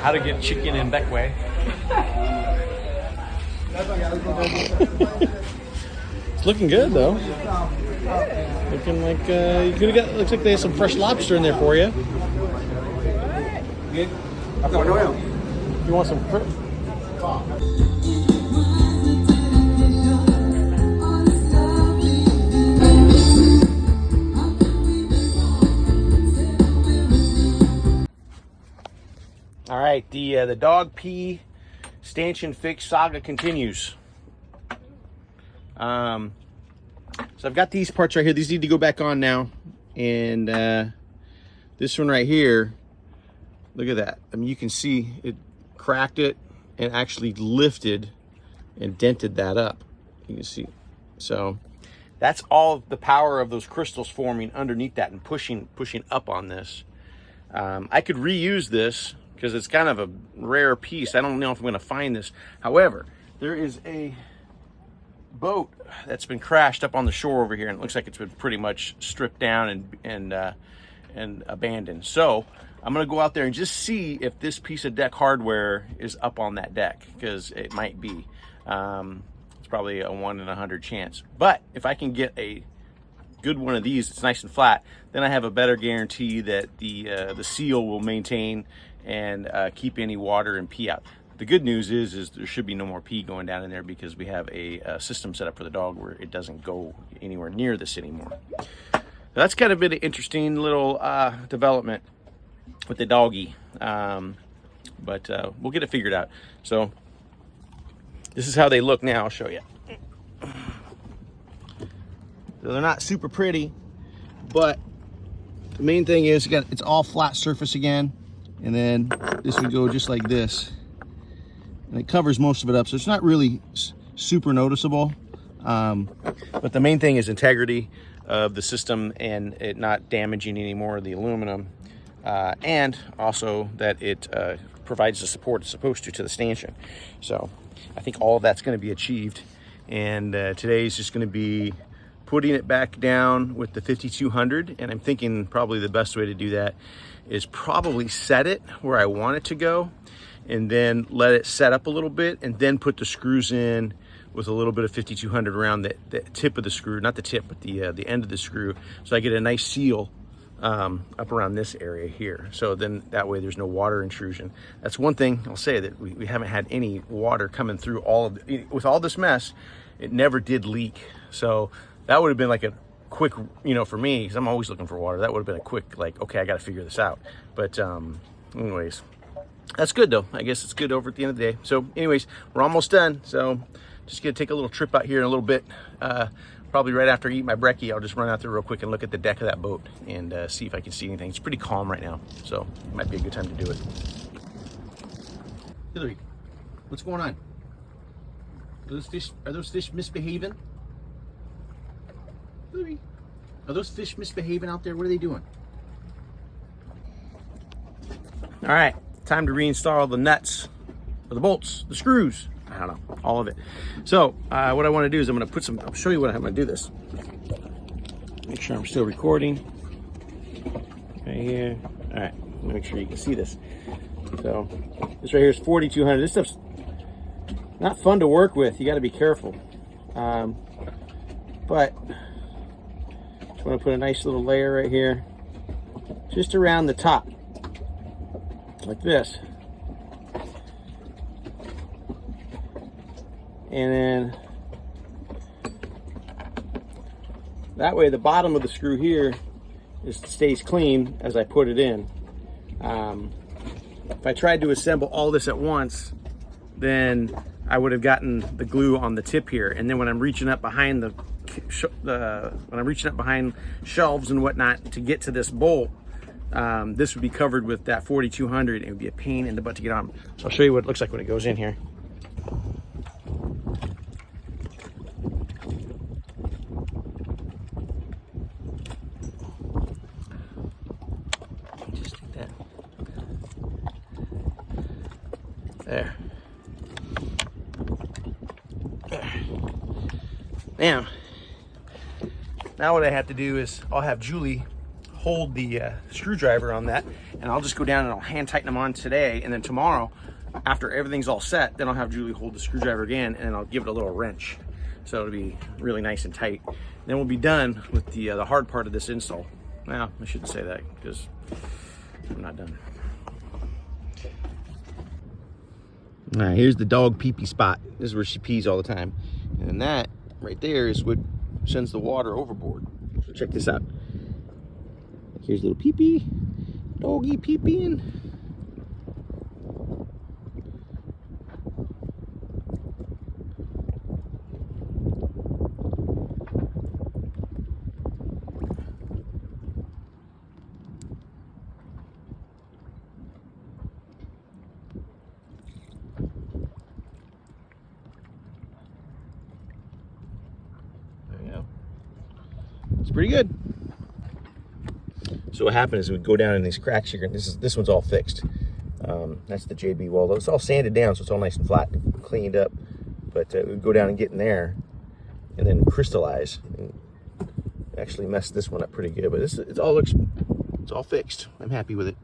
How to get chicken in Beckway. It's looking good though. Looking like you could have got. Looks like they have some fresh lobster in there for you. You want some? All right, the dog pee stanchion fix saga continues. So I've got these parts right here. These need to go back on now, and this one right here. Look at that. I mean, you can see it cracked it and actually lifted and dented that up. You can see. So that's all the power of those crystals forming underneath that and pushing up on this. I could reuse this because it's kind of a rare piece. I don't know if I'm going to find this. However, there is a boat that's been crashed up on the shore over here, and it looks like it's been pretty much stripped down and abandoned. So I'm going to go out there and just see if this piece of deck hardware is up on that deck, because it might be. It's probably a 1 in 100 chance. But if I can get a good one of these, it's nice and flat, then I have a better guarantee that the seal will maintain and keep any water and pee out. The good news is there should be no more pee going down in there, because we have a system set up for the dog where it doesn't go anywhere near this anymore. So that's kind of been an interesting little development with the doggy, but we'll get it figured out. So this is how they look now. I'll show you. So they're not super pretty, but the main thing is it's all flat surface again, and then this would go just like this, and it covers most of it up, so it's not really super noticeable, but the main thing is integrity of the system and it not damaging any more of the aluminum, and also that it provides the support it's supposed to the stanchion. So I think all of that's going to be achieved, and today is just going to be putting it back down with the 5200, and I'm thinking probably the best way to do that is probably set it where I want it to go, and then let it set up a little bit, and then put the screws in with a little bit of 5200 around the tip of the screw, not the tip, but the end of the screw, so I get a nice seal up around this area here. So then that way there's no water intrusion. That's one thing I'll say, that we haven't had any water coming through with all this mess. It never did leak. So that would have been like a quick, for me, because I'm always looking for water, that would have been a quick, like, okay, I got to figure this out. But anyways, that's good though. I guess it's good over at the end of the day. So anyways, we're almost done. So just gonna take a little trip out here in a little bit. Probably right after I eat my brekkie, I'll just run out there real quick and look at the deck of that boat and see if I can see anything. It's pretty calm right now, so it might be a good time to do it. Hillary, what's going on? Are those fish misbehaving? Hillary, are those fish misbehaving out there? What are they doing? All right, time to reinstall the nuts, or the bolts, the screws. I don't know, all of it. So what I want to do is I'll show you what I'm going to do this. Make sure I'm still recording. Right here. All right, make sure you can see this. So this right here is 4200. This stuff's not fun to work with. You got to be careful. But just want to put a nice little layer right here, just around the top, like this. And then that way the bottom of the screw here stays clean as I put it in. If I tried to assemble all this at once, then I would have gotten the glue on the tip here, and then when I'm reaching up behind behind shelves and whatnot to get to this bolt, this would be covered with that 4200. It would be a pain in the butt to get on. So I'll show you what it looks like when it goes in here. There. Now, Now what I have to do is I'll have Julie hold the screwdriver on that, and I'll just go down and I'll hand tighten them on today, and then tomorrow, after everything's all set, then I'll have Julie hold the screwdriver again, and I'll give it a little wrench. So it'll be really nice and tight. Then we'll be done with the hard part of this install. Well, I shouldn't say that because I'm not done. All right, here's the dog pee-pee spot. This is where she pees all the time. And that right there is what sends the water overboard. So check this out. Here's a little pee-pee, doggy pee-peeing. There you go. It's pretty good. So what happened is we go down in these cracks here, and this one's all fixed. That's the JB wall. It's all sanded down, so it's all nice and flat and cleaned up. But we go down and get in there, and then crystallize. And actually messed this one up pretty good, but it's all fixed. I'm happy with it.